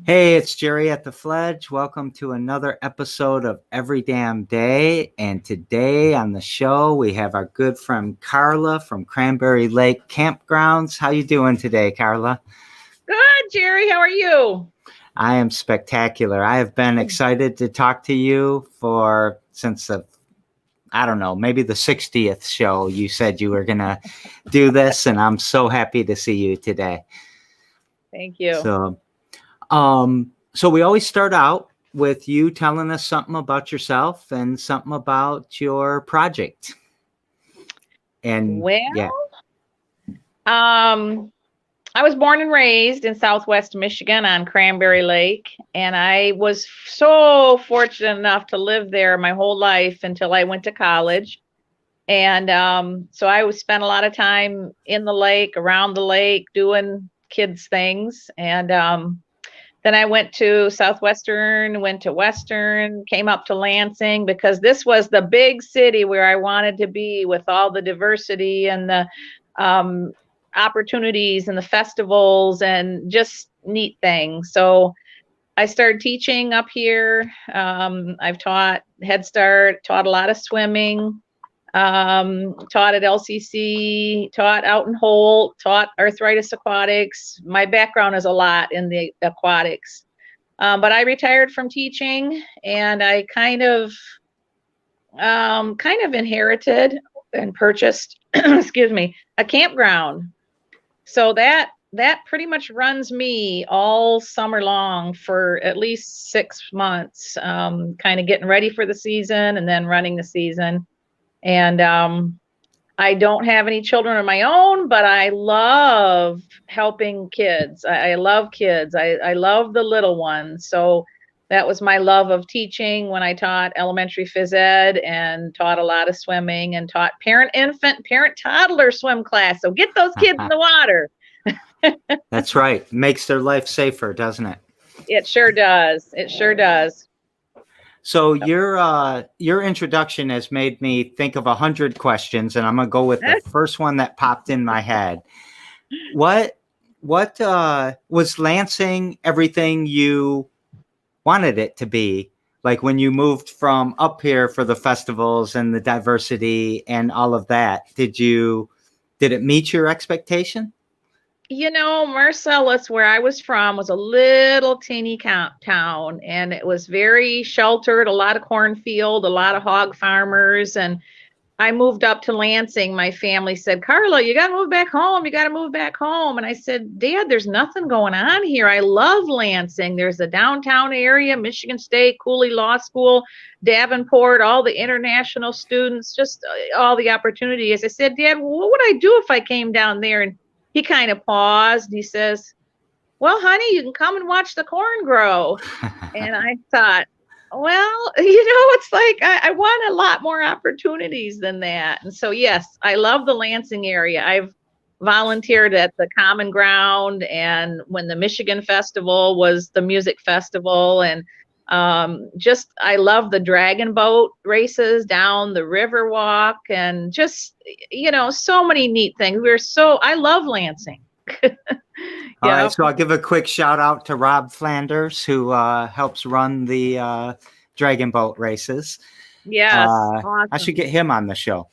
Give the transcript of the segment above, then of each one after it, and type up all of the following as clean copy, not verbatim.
Hey, it's Jerry at the Fledge. Welcome to another episode of Every Damn Day. And today on the show, we have our good friend Karla from Cranberry Lake Campgrounds. How you doing today, Karla? Good, Jerry. How are you? I am spectacular. I have been excited to talk to you since I don't know, maybe the 60th show. You said you were going to do this, and I'm so happy to see you today. Thank you. So we always start out with you telling us something about yourself and something about your project. And Well, yeah, I was born and raised in Southwest Michigan on Cranberry Lake, and I was so fortunate enough to live there my whole life until I went to college. And so I would spend a lot of time in the lake, around the lake, doing kids things. And then I went to Southwestern, went to Western, came up to Lansing because this was the big city where I wanted to be with all the diversity and the um, opportunities and the festivals and just neat things. So I started teaching up here. I've taught Head Start, taught a lot of swimming, taught at LCC, taught out in Holt, taught arthritis aquatics. My background is a lot in the aquatics. But I retired from teaching and I kind of inherited and purchased, excuse me, a campground. So that pretty much runs me all summer long for at least 6 months, kind of getting ready for the season and then running the season. And I don't have any children of my own, but I love helping kids. I love kids. I love the little ones. So that was my love of teaching when I taught elementary phys ed and taught a lot of swimming and taught parent infant, parent toddler swim class. So get those kids in the water. that's right. Makes their life safer, doesn't it? It sure does. It sure does. So your introduction has made me think of 100 questions, and I'm gonna go with the first one that popped in my head. What was Lansing everything you wanted it to be? Like when you moved from up here for the festivals and the diversity and all of that, did it meet your expectation? Marcellus, where I was from, was a little teeny town, and it was very sheltered, a lot of cornfield, a lot of hog farmers. And I moved up to Lansing. My family said, Karla, you got to move back home. You got to move back home. And I said, Dad, there's nothing going on here. I love Lansing. There's the downtown area, Michigan State, Cooley Law School, Davenport, all the international students, just all the opportunities. I said, Dad, what would I do if I came down there? And he kind of paused. He says, well, honey, you can come and watch the corn grow. And I thought, well, it's like I want a lot more opportunities than that. And so, yes, I love the Lansing area. I've volunteered at the Common Ground, and when the Michigan Festival was the music festival, and just I love the dragon boat races down the river walk, and just so many neat things. I love Lansing. All right, so I'll give a quick shout out to Rob Flanders, who helps run the Dragon Boat races. Yes, awesome. I should get him on the show.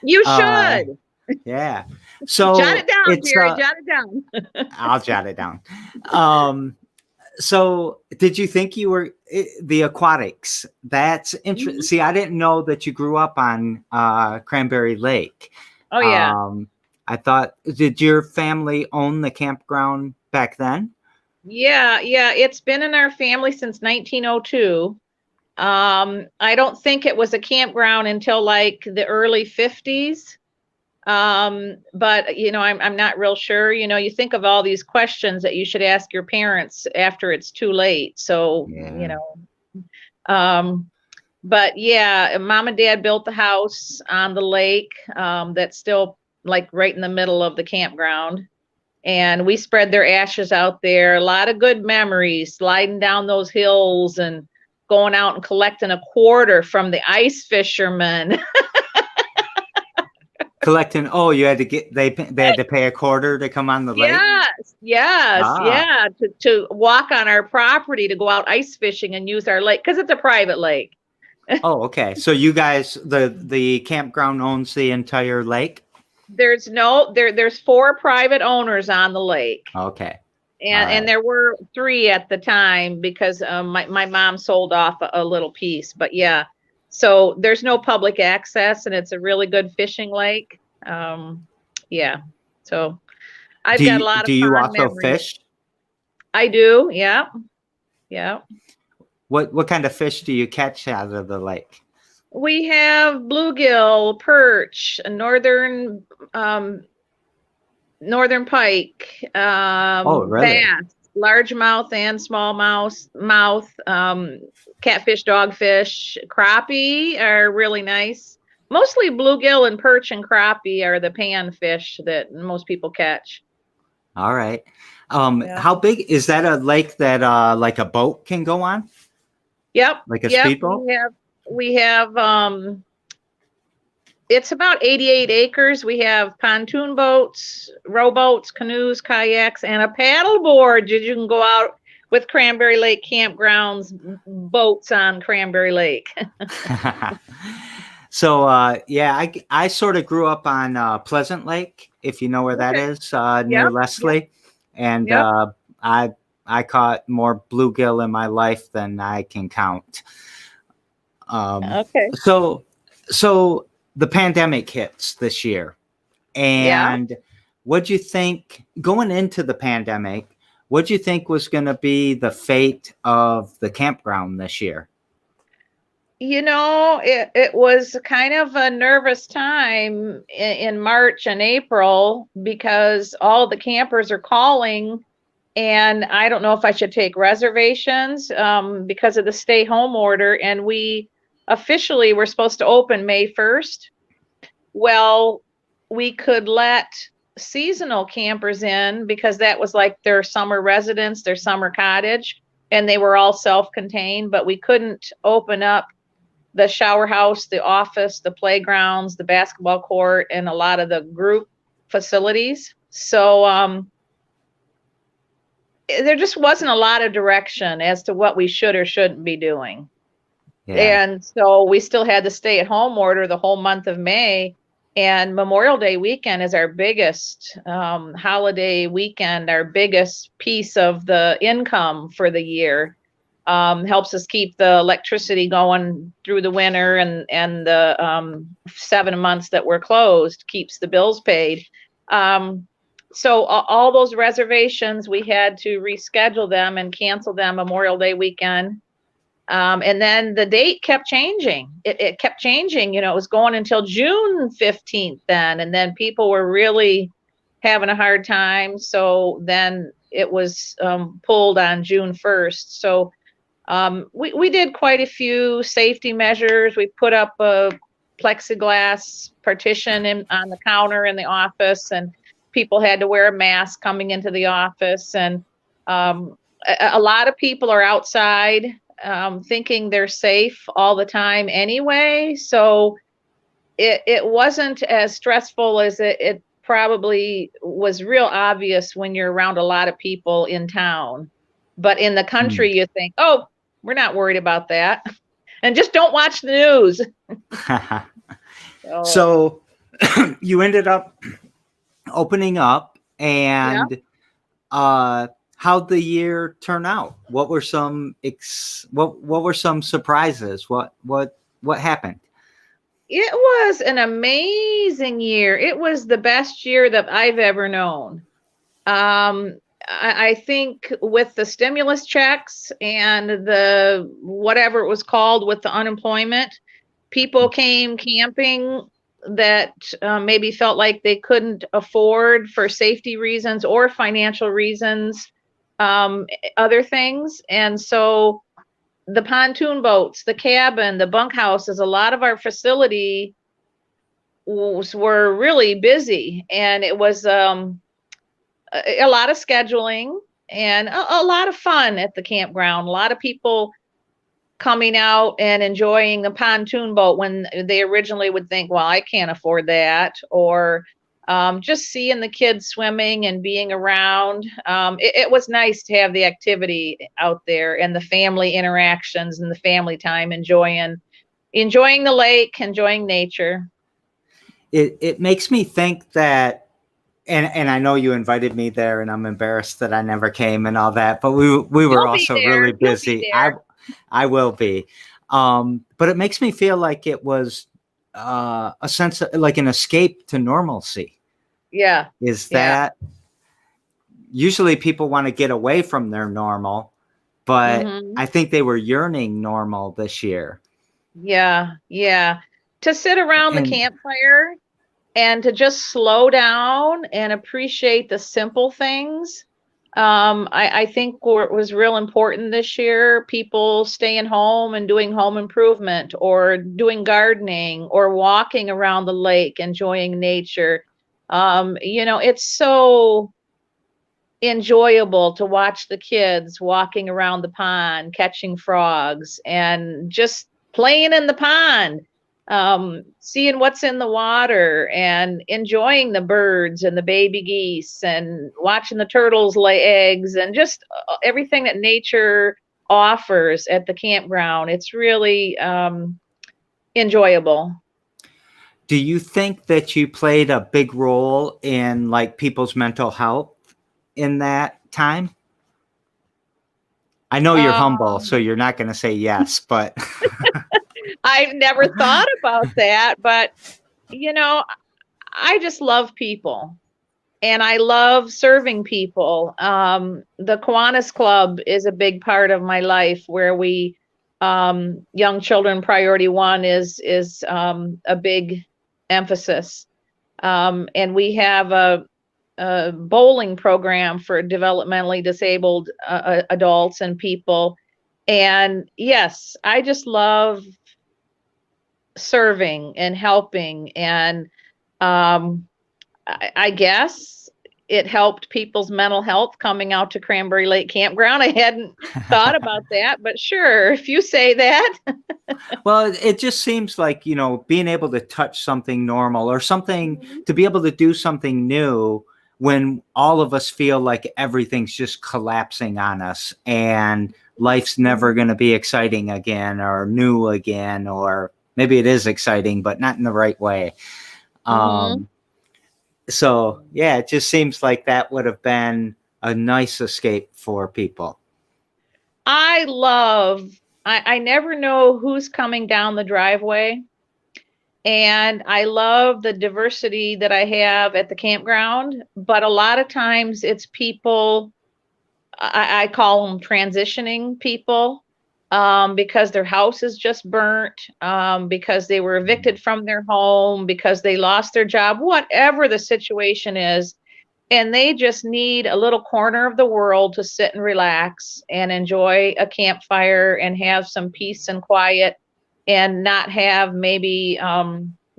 You should. Yeah. So jot it down, Jerry. Jot it down. I'll jot it down. So did you think you were the aquatics? That's interesting. Mm-hmm. See, I didn't know that you grew up on Cranberry Lake. Oh, yeah. I thought, did your family own the campground back then? Yeah. It's been in our family since 1902. I don't think it was a campground until like the early 50s. But I'm not real sure. You think of all these questions that you should ask your parents after it's too late. So, yeah. But yeah, Mom and Dad built the house on the lake, that's still like right in the middle of the campground. And we spread their ashes out there. A lot of good memories, sliding down those hills and going out and collecting a quarter from the ice fishermen. Collecting. Oh, you had to get they had to pay a quarter to come on the lake. Yes, yes, Ah. yeah, to walk on our property to go out ice fishing and use our lake because it's a private lake. Oh, okay. So you guys, the campground owns the entire lake. There's four private owners on the lake. Okay. All And right. there were three at the time because my mom sold off a little piece. But yeah, so there's no public access and it's a really good fishing lake. Yeah, so I've got a lot of Do you fond also memories. fish? I do, yeah, yeah. What kind of fish do you catch out of the lake? We have bluegill, perch, um, northern pike, Oh, really? bass, largemouth and mouth, catfish, dogfish, crappie are really nice. Mostly bluegill and perch and crappie are the pan fish that most people catch. All right. Yeah. How big is that a lake that like a boat can go on? Yep. Like a Yep. speedboat? We have it's about 88 acres. We have pontoon boats, rowboats, canoes, kayaks, and a paddle board. You can go out with Cranberry Lake Campground's boats on Cranberry Lake. So yeah, I sort of grew up on Pleasant Lake, if you know where that Okay. is, near Yep. Yep. Leslie, and Yep. I caught more bluegill in my life than I can count. Okay. So so the pandemic hits this year, Yeah. and what do you think going into the pandemic? What do you think was going to be the fate of the campground this year? It was kind of a nervous time in March and April because all the campers are calling, and I don't know if I should take reservations because of the stay home order. And we officially were supposed to open May 1st. Well, we could let seasonal campers in because that was like their summer residence, their summer cottage, and they were all self-contained, but we couldn't open up the shower house, the office, the playgrounds, the basketball court, and a lot of the group facilities. So there just wasn't a lot of direction as to what we should or shouldn't be doing. Yeah. And so we still had the stay at home order the whole month of May. And Memorial Day weekend is our biggest holiday weekend, our biggest piece of the income for the year. Helps us keep the electricity going through the winter, and the 7 months that we're closed keeps the bills paid. So all those reservations, we had to reschedule them and cancel them Memorial Day weekend. And then the date kept changing. It kept changing. It was going until June 15th then. And then people were really having a hard time. So then it was pulled on June 1st. So we did quite a few safety measures. We put up a plexiglass partition on the counter in the office, and people had to wear a mask coming into the office. And a lot of people are outside thinking they're safe all the time anyway. So it wasn't as stressful as it probably was real obvious when you're around a lot of people in town. But in the country, you think, oh, we're not worried about that. And just don't watch the news. So you ended up opening up, Yeah. and how'd the year turn out? What were some what were some surprises? What happened? It was an amazing year. It was the best year that I've ever known. I think with the stimulus checks and the whatever it was called with the unemployment, people came camping that maybe felt like they couldn't afford for safety reasons or financial reasons, other things. And so the pontoon boats, the cabin, the bunkhouses, a lot of our facility were really busy, and it was a lot of scheduling and a lot of fun at the campground. A lot of people coming out and enjoying the pontoon boat when they originally would think, well, I can't afford that, or just seeing the kids swimming and being around. It was nice to have the activity out there and the family interactions and the family time, enjoying the lake, enjoying nature. It makes me think that, and I know you invited me there, and I'm embarrassed that I never came and all that, but we were You'll be also there. really You'll be busy. there. I will be, but it makes me feel like it was a sense of like an escape to normalcy. Yeah. Is Yeah. that usually people want to get away from their normal, but Hmm. I think they were yearning normal this year. Yeah. Yeah. To sit around the And campfire and to just slow down and appreciate the simple things. I think what was real important this year, people staying home and doing home improvement or doing gardening or walking around the lake, enjoying nature. It's so enjoyable to watch the kids walking around the pond, catching frogs, and just playing in the pond, seeing what's in the water, and enjoying the birds and the baby geese, and watching the turtles lay eggs, and just everything that nature offers at the campground. It's really enjoyable. do you think that you played a big role in like people's mental health in that time? I know you're humble, so Um, you're not going to say yes, but I've never thought about that, but you know, I just love people and I love serving people. The Kiwanis Club is a big part of my life where we, young children priority one is a big emphasis. And we have a bowling program for developmentally disabled adults and people. And yes, I just love serving and helping, and um, I guess it helped people's mental health coming out to Cranberry Lake Campground. I hadn't thought about that, but sure, if you say that. well, it just seems like, being able to touch something normal or something to be able to do something new when all of us feel like everything's just collapsing on us and life's never going to be exciting again or new again, or maybe it is exciting, but not in the right way. Mm-hmm. So yeah, it just seems like that would have been a nice escape for people. I love, I never know who's coming down the driveway. And I love the diversity that I have at the campground, but a lot of times it's people, I call them transitioning people, because their house is just burnt, because they were evicted from their home, because they lost their job, whatever the situation is. And they just need a little corner of the world to sit and relax and enjoy a campfire and have some peace and quiet and not have maybe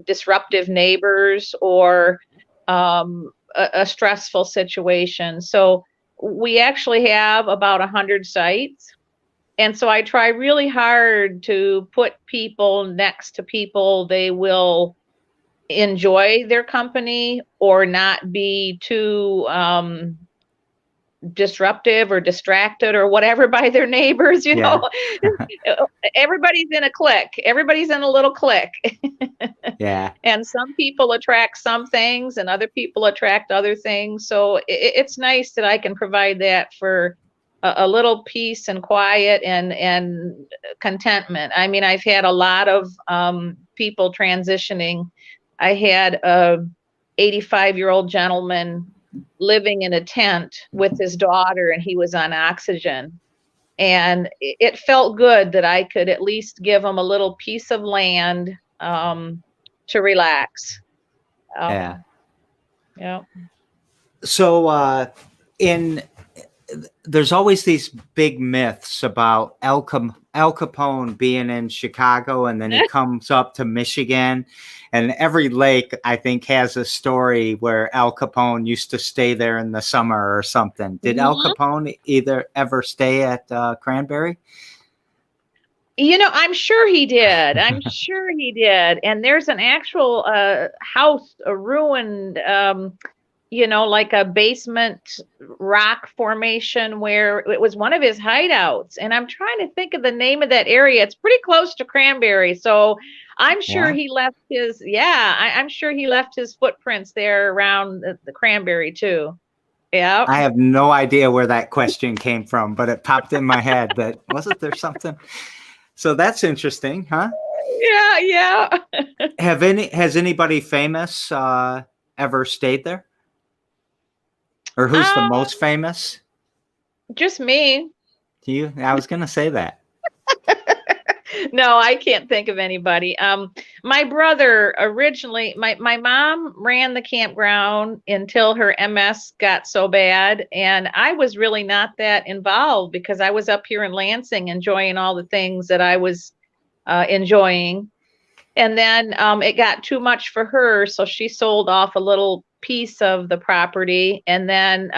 disruptive neighbors or a stressful situation. So we actually have about 100 sites. And so I try really hard to put people next to people they will enjoy their company or not be too disruptive or distracted or whatever by their neighbors. Yeah. Everybody's in a clique, everybody's in a little clique. Yeah. And some people attract some things and other people attract other things, so it's nice that I can provide that for a little peace and quiet and contentment. I mean, I've had a lot of people transitioning. I had a 85-year-old gentleman living in a tent with his daughter, and he was on oxygen. And it felt good that I could at least give him a little piece of land to relax. Yeah. Yeah. So in there's always these big myths about Al Capone being in Chicago and then he comes up to Michigan, and every lake I think has a story where Al Capone used to stay there in the summer or something. Did Al Mhm. Capone either ever stay at Cranberry? I'm sure he did. I'm sure he did. And there's an actual house, a ruined, like a basement rock formation where it was one of his hideouts. And I'm trying to think of the name of that area. It's pretty close to Cranberry. So I'm sure Yeah. he left his, I'm sure he left his footprints there around the Cranberry too. Yeah. I have no idea where that question came from, but it popped in my head that wasn't there something. So that's interesting, huh? Yeah, yeah. Has anybody famous ever stayed there? Or who's the Um, most famous just me. to you? I was going to say that. No, I can't think of anybody. My brother originally, my mom ran the campground until her MS got so bad, and I was really not that involved because I was up here in Lansing enjoying all the things that I was enjoying. And then it got too much for her, so she sold off a little piece of the property. And then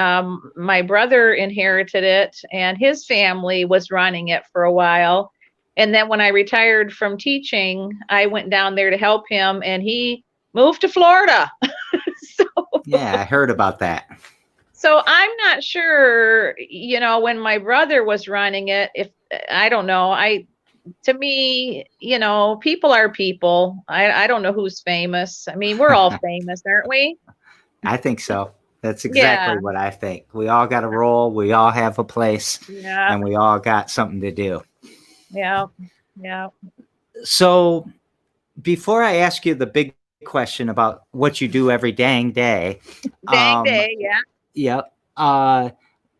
my brother inherited it, and his family was running it for a while. And then when I retired from teaching, I went down there to help him, and he moved to Florida. so, Yeah, I heard about that. so I'm not sure, when my brother was running it, if I don't know, to me, people are people. I don't know who's famous. I mean, we're all famous, aren't we? I think so. That's Yeah, exactly what I think. We all got a role, we all have a place, yeah, and we all got something to do. yeah, yeah. So, before I ask you the big question about what you do every dang day, Dang um, day, yeah. yep.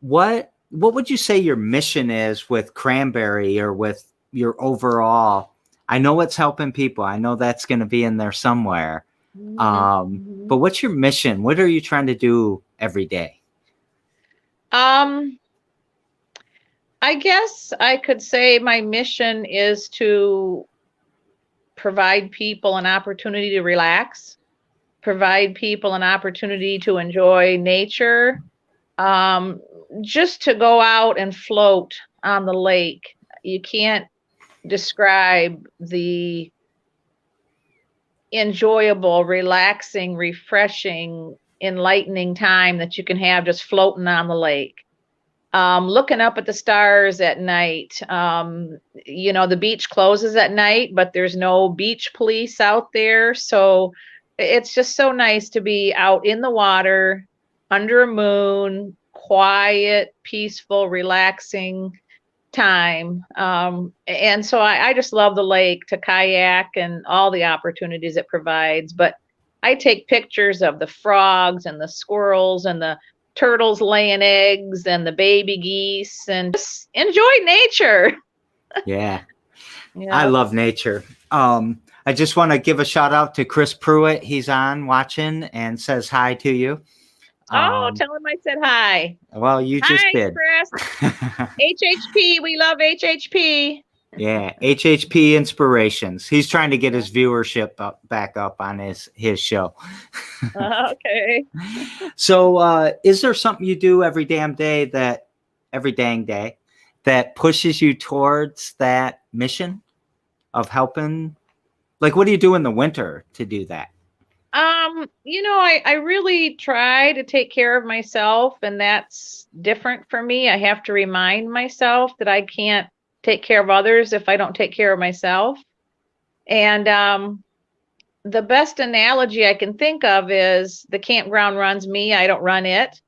What would you say your mission is with Cranberry or with your overall? I know it's helping people. I know that's going to be in there somewhere. hmm hmm But what's your mission? What are you trying to do every day? Um, I guess I could say my mission is to provide people an opportunity to relax, provide people an opportunity to enjoy nature, um, just to go out and float on the lake. You can't describe the enjoyable, relaxing, refreshing, enlightening time that you can have just floating on the lake. Looking up at the stars at night. The beach closes at night, but there's no beach police out there. So it's just so nice to be out in the water, under a moon, quiet, peaceful, relaxing time. And so I just love the lake to kayak and all the opportunities it provides. But I take pictures of the frogs and the squirrels and the turtles laying eggs and the baby geese and just enjoy nature. Yeah, I Yeah. love nature. I just want to give a shout out to Chris Pruitt. He's on watching and says hi to you. Oh, Um, tell him I said hi. well, you just Hi, did. Chris. HHP. We love HHP. Yeah, HHP Inspirations. He's trying to get his viewership back up on his show. Okay. So, is there something you do every dang day that pushes you towards that mission of helping? Like, what do you do in the winter to do that? I really try to take care of myself, and that's different for me. I have to remind myself that I can't take care of others if I don't take care of myself. And the best analogy I can think of is the campground runs me, I don't run it.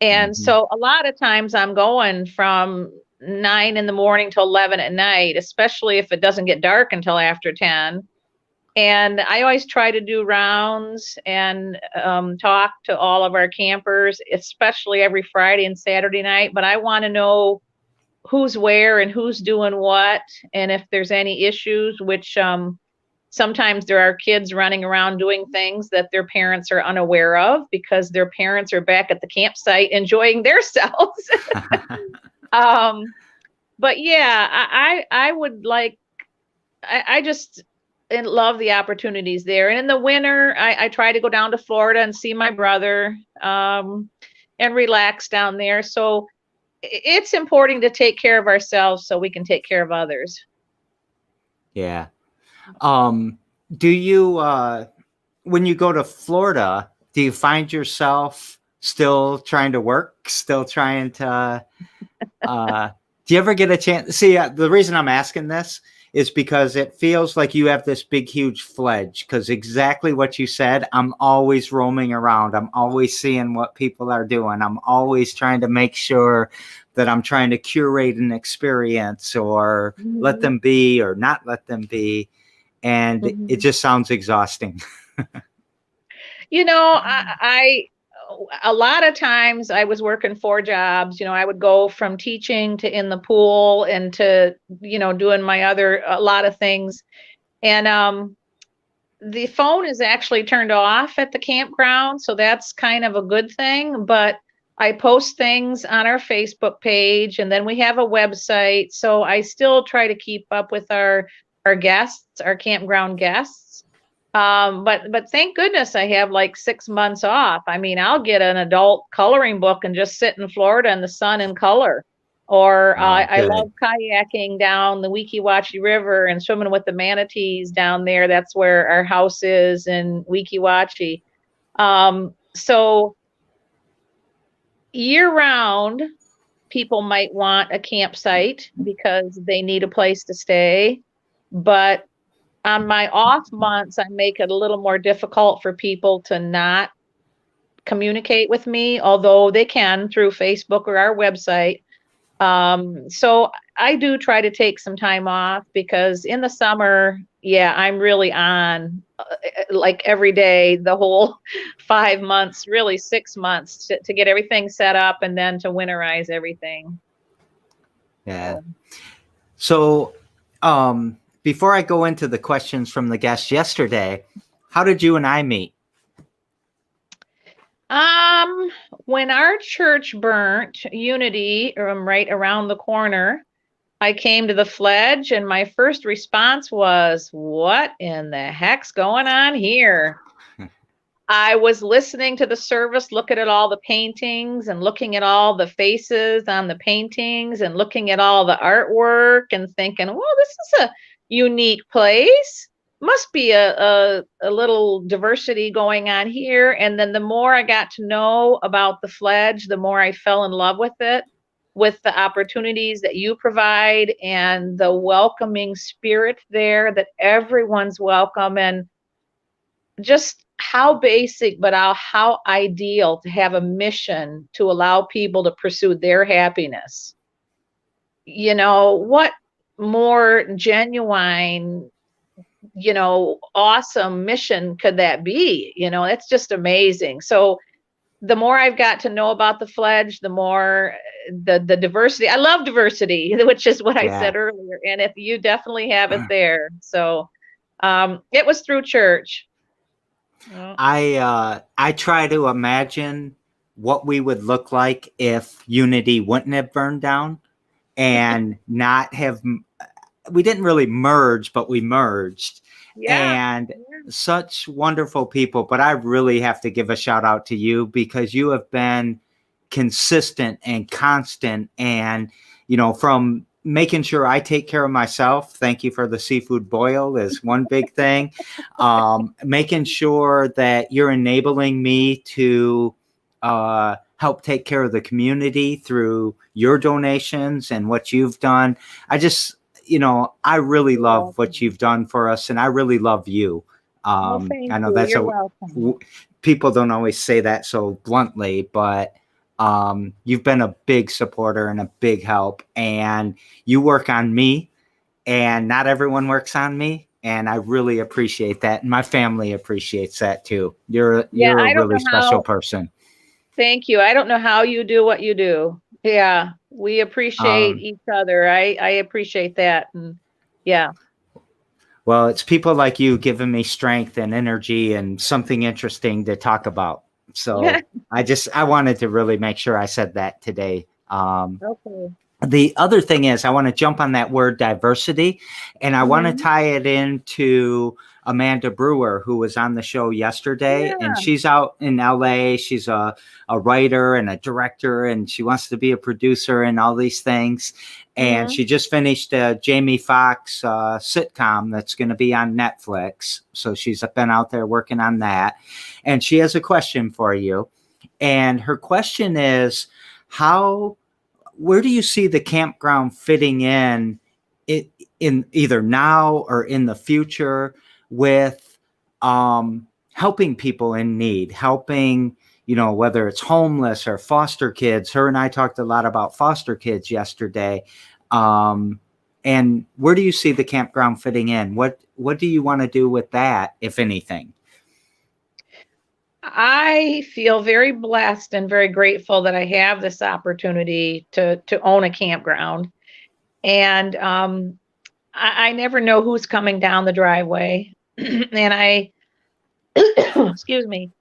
And Mm-hmm. so a lot of times I'm going from 9 in the morning till 11 at night, especially if it doesn't get dark until after 10. And I always try to do rounds and talk to all of our campers, especially every Friday and Saturday night. But I want to know who's where and who's doing what, and if there's any issues, which sometimes there are kids running around doing things that their parents are unaware of because their parents are back at the campsite enjoying themselves. um, but yeah, I would like, I just love the opportunities there. And in the winter, I try to go down to Florida and see my brother and relax down there. So it's important to take care of ourselves so we can take care of others. Yeah. Do you, when you go to Florida, do you find yourself still trying to work, still trying to, do you ever get a chance? See, the reason I'm asking this is because it feels like you have this big, huge fledge. Because exactly what you said, I'm always roaming around. I'm always seeing what people are doing. I'm always trying to make sure that I'm trying to curate an experience or let them be or not let them be. And it just sounds exhausting. I a lot of times I was working 4 jobs. I would go from teaching to in the pool and to, doing a lot of things. And the phone is actually turned off at the campground, so that's kind of a good thing. But I post things on our Facebook page, and then we have a website. So I still try to keep up with our guests, our campground guests. But thank goodness I have like 6 months off. I mean, I'll get an adult coloring book and just sit in Florida in the sun and color. Or I love kayaking down the Weeki Wachee River and swimming with the manatees down there. That's where our house is in Weeki Wachee. So year round, people might want a campsite because they need a place to stay. But on my off months, I make it a little more difficult for people to not communicate with me, although they can through Facebook or our website. So I do try to take some time off because in the summer, yeah, I'm really on like every day, the whole 5 months, really 6 months to get everything set up and then to winterize everything. Yeah. So, before I go into the questions from the guests yesterday, how did you and I meet? When our church burnt, Unity, right around the corner, I came to the Fledge and my first response was, "What in the heck's going on here?" I was listening to the service, looking at all the paintings and looking at all the faces on the paintings and looking at all the artwork and thinking, well, this is a unique place. Must be a little diversity going on here. And then the more I got to know about the Fledge, the more I fell in love with it, with the opportunities that you provide and the welcoming spirit there, that everyone's welcome, and just how basic, but how ideal to have a mission to allow people to pursue their happiness. What more genuine, awesome mission could that be? It's just amazing. So the more I've got to know about the Fledge, the more the diversity. I love diversity, which is what I said earlier. And if you definitely have it there. So it was through church. I try to imagine what we would look like if Unity wouldn't have burned down and not have. We didn't really merge, but we merged. And such wonderful people. But I really have to give a shout out to you because you have been consistent and constant, and from making sure I take care of myself. Thank you for the seafood boil is one big thing. Making sure that you're enabling me to help take care of the community through your donations and what you've done. I really love what you've done for us, and I really love you. I know that's people don't always say that so bluntly, but you've been a big supporter and a big help, and you work on me, and not everyone works on me, and I really appreciate that, and my family appreciates that too. You're a really special person. Thank you. I don't know how you do what you do. Yeah, we appreciate each other. I appreciate that. And yeah. Well, it's people like you giving me strength and energy and something interesting to talk about. So I wanted to really make sure I said that today. Okay. The other thing is I want to jump on that word diversity, and I want to tie it into Amanda Brewer, who was on the show yesterday, and she's out in LA. She's a writer and a director, and she wants to be a producer and all these things. and Mhm. she just finished a Jamie Foxx sitcom that's going to be on Netflix. So she's been out there working on that, and she has a question for you. And her question is, how, where do you see the campground fitting it, in either now or in the future with helping people in need, helping, whether it's homeless or foster kids. Her and I talked a lot about foster kids yesterday. And where do you see the campground fitting in? What do you want to do with that, if anything? I feel very blessed and very grateful that I have this opportunity to own a campground. And I never know who's coming down the driveway. And I, excuse me,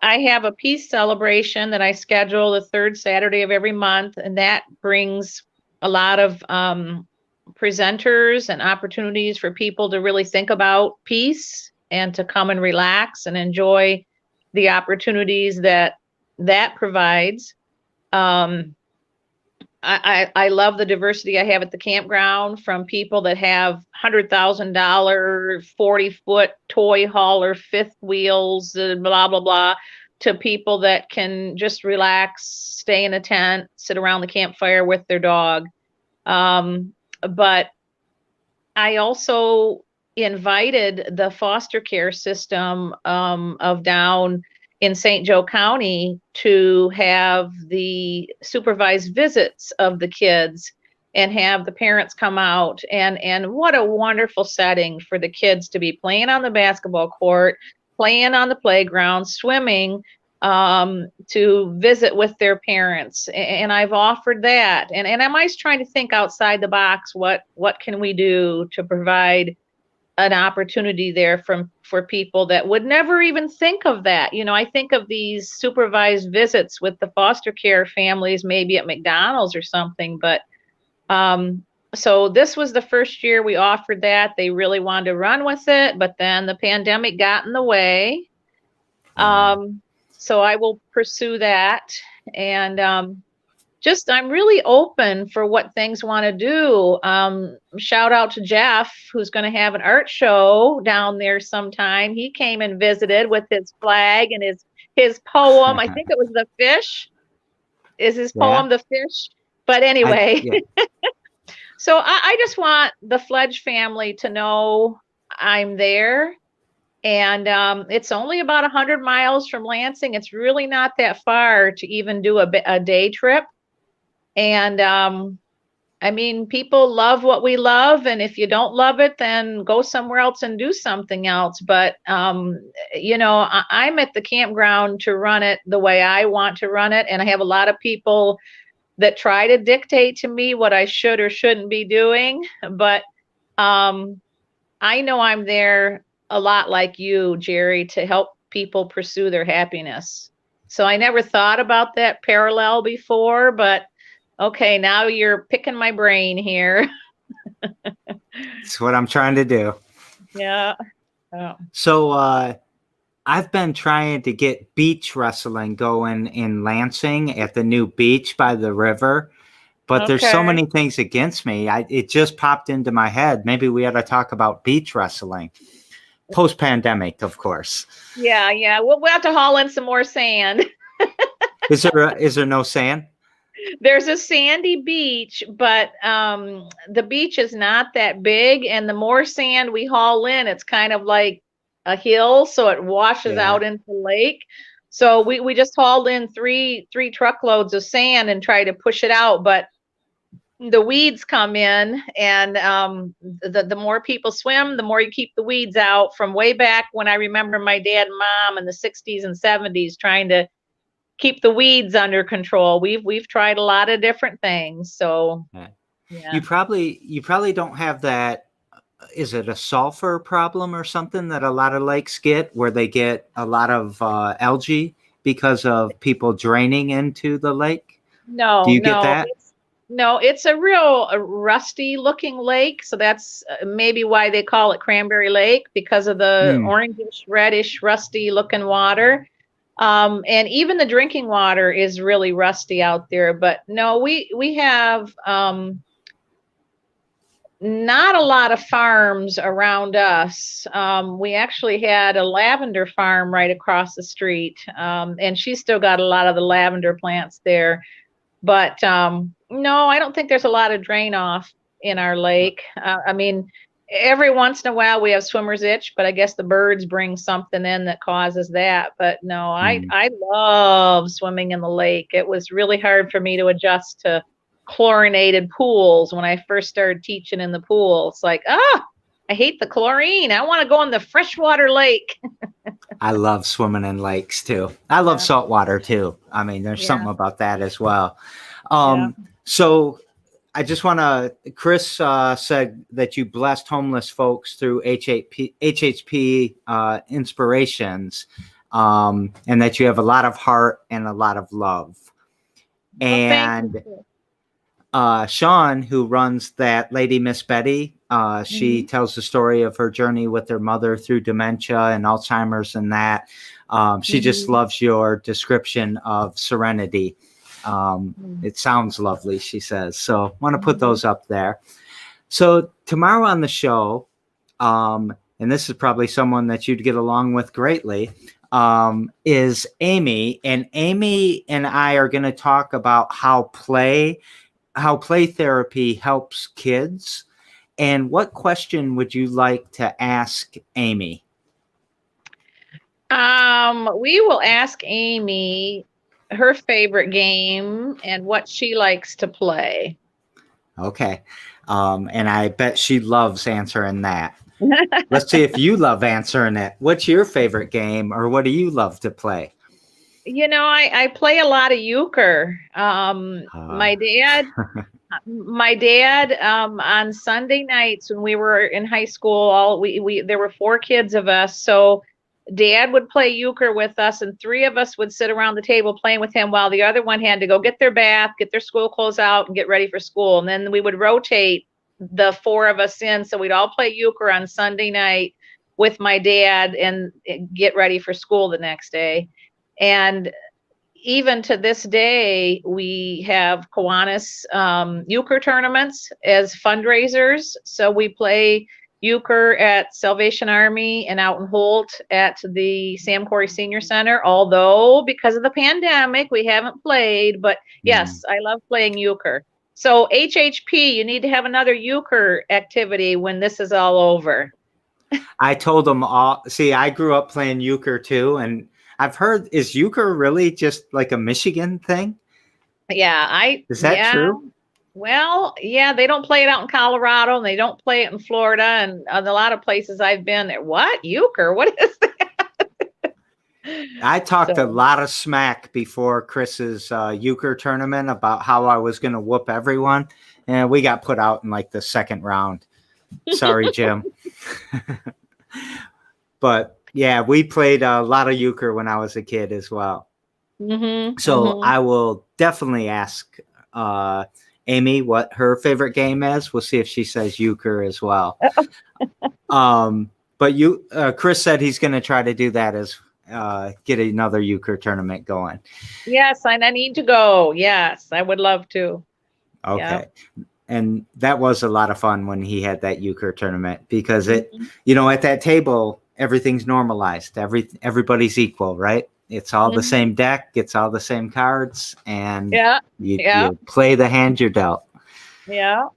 I have a peace celebration that I schedule the third Saturday of every month, and that brings a lot of presenters and opportunities for people to really think about peace and to come and relax and enjoy the opportunities that provides. Um, I love the diversity I have at the campground, from people that have $100,000 40-foot toy hauler fifth wheels and blah blah blah, to people that can just relax, stay in a tent, sit around the campfire with their dog. But I also invited the foster care system of down in St. Joe County to have the supervised visits of the kids and have the parents come out, and what a wonderful setting for the kids to be playing on the basketball court, playing on the playground, swimming, to visit with their parents. And I've offered that. And I'm always trying to think outside the box. What can we do to provide an opportunity there for people that would never even think of that? I think of these supervised visits with the foster care families, maybe at McDonald's or something. But so this was the first year we offered that. They really wanted to run with it, but then the pandemic got in the way. So I will pursue that. And I'm really open for what things want to do. Shout out to Jeff, who's going to have an art show down there sometime. He came and visited with his flag and his poem. I think it was The Fish. Is his Yeah. poem The Fish? But anyway, Yeah. so I just want the Fledge family to know I'm there. And it's only about 100 miles from Lansing. It's really not that far to even do a day trip. And I mean, people love what we love. And if you don't love it, then go somewhere else and do something else. But, I'm at the campground to run it the way I want to run it. And I have a lot of people that try to dictate to me what I should or shouldn't be doing. But I know I'm there a lot like you, Jerry, to help people pursue their happiness. So I never thought about that parallel before, but okay, now you're picking my brain here. That's what I'm trying to do. Yeah. Oh. So I've been trying to get beach wrestling going in Lansing at the new beach by the river, but there's so Okay. many things against me. It just popped into my head. Maybe we ought to talk about beach wrestling post-pandemic, of course. Yeah, yeah. We'll have to haul in some more sand. Is there no sand? There's a sandy beach, but the beach is not that big, and the more sand we haul in, it's kind of like a hill, so it washes out into the lake. So we just hauled in three truckloads of sand and try to push it out, but the weeds come in, and the more people swim, the more you keep the weeds out. From way back when I remember my dad and mom in the 60s and 70s trying to keep the weeds under control. We've tried a lot of different things. So yeah. You probably don't have that. Is it a sulfur problem or something that a lot of lakes get, where they get a lot of algae because of people draining into the lake? Do you get that? It's a real rusty looking lake. So that's maybe why they call it Cranberry Lake, because of the orangish, reddish, rusty looking water. And even the drinking water is really rusty out there. But no, we have not a lot of farms around us. We actually had a lavender farm right across the street, and she's still got a lot of the lavender plants there. But no, I don't think there's a lot of drain off in our lake. I mean, every once in a while we have swimmer's itch, but I guess the birds bring something in that causes that. But no, Mm. I love swimming in the lake. It was really hard for me to adjust to chlorinated pools when I first started teaching in the pool. It's like, I hate the chlorine. I want to go in the freshwater lake. I love swimming in lakes too. I love Yeah, salt water too. I mean, there's yeah, something about that as well. yeah. So I just want to, Chris said that you blessed homeless folks through HHP inspirations, and that you have a lot of heart and a lot of love. Well, thank And you. Sean, who runs that Lady Miss Betty, she Mhm. tells the story of her journey with her mother through dementia and Alzheimer's and that. She just Mhm. loves your description of serenity. Mhm. It sounds lovely, she says. So want to put Mhm. those up there. So tomorrow on the show, and this is probably someone that you'd get along with greatly, is Amy. And Amy and I are going to talk about how play therapy helps kids. And what question would you like to ask Amy? We will ask Amy her favorite game and what she likes to play. Okay. And I bet she loves answering that. Let's see if you love answering it. What's your favorite game, or what do you love to play? I play a lot of euchre. Uh, My dad, on Sunday nights when we were in high school, all we there were four kids of us, so Dad would play euchre with us, and three of us would sit around the table playing with him while the other one had to go get their bath, get their school clothes out, and get ready for school. And then we would rotate the four of us in, so we'd all play euchre on Sunday night with my dad and get ready for school the next day. And even to this day, we have Kiwanis euchre tournaments as fundraisers. So we play euchre at Salvation Army and out in Holt at the Sam Corey Senior Center. Although because of the pandemic, we haven't played, but mm. yes, I love playing euchre. So HHP, you need to have another euchre activity when this is all over. I told them all. See, I grew up playing euchre too, and I've heard, is euchre really just like a Michigan thing? Is that Yeah. true? Well, yeah, they don't play it out in Colorado and they don't play it in Florida and a lot of places I've been there. What? Euchre? What is that? I talked a So, lot of smack before Chris's euchre tournament about how I was going to whoop everyone, and we got put out in like the second round. Sorry, Jim. But yeah, we played a lot of euchre when I was a kid as well. So mhm. I will definitely ask Amy what her favorite game is. We'll see if she says euchre as well. But Chris said he's going to try to do that as get another euchre tournament going. Yes, and I need to go. Yes, I would love to. Yeah. Okay. And that was a lot of fun when he had that euchre tournament because it, Mhm. at that table, everything's normalized. Everybody's equal, right? It's all the Mhm. same deck. It's all the same cards, and Yeah. Yeah. you play the hand you're dealt. Yeah.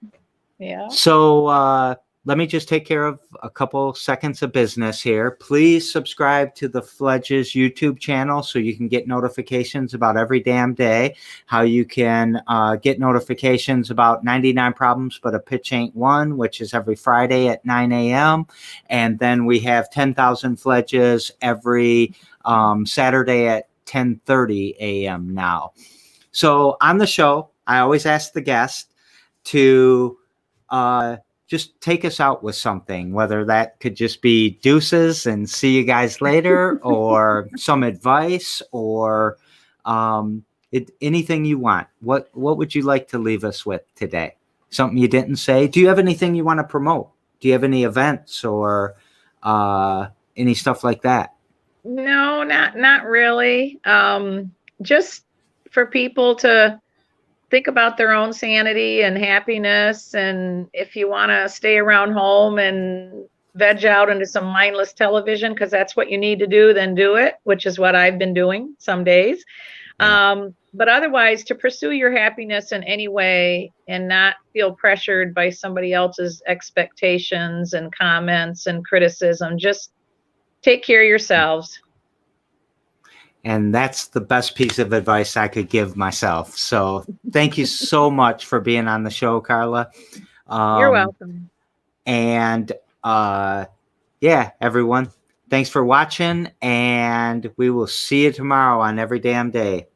Yeah. So let me just take care of a couple seconds of business here. Please subscribe to the Fledge's YouTube channel so you can get notifications about every damn day. How you can get notifications about 99 Problems But a Pitch Ain't One, which is every Friday at 9 a.m. And then we have 10,000 Fledges every Saturday at 10:30 a.m. now. So on the show, I always ask the guest to just take us out with something, whether that could just be deuces and see you guys later, or some advice, or anything you want. What would you like to leave us with today? Something you didn't say? Do you have anything you want to promote? Do you have any events or any stuff like that? No, not really. Just for people to think about their own sanity and happiness. And if you want to stay around home and veg out into some mindless television, because that's what you need to do, then do it, which is what I've been doing some days. Yeah. But otherwise, to pursue your happiness in any way and not feel pressured by somebody else's expectations and comments and criticism, just take care of yourselves. And that's the best piece of advice I could give myself. So thank you so much for being on the show, Karla. You're welcome. And yeah, everyone, thanks for watching, and we will see you tomorrow on Every Damn Day.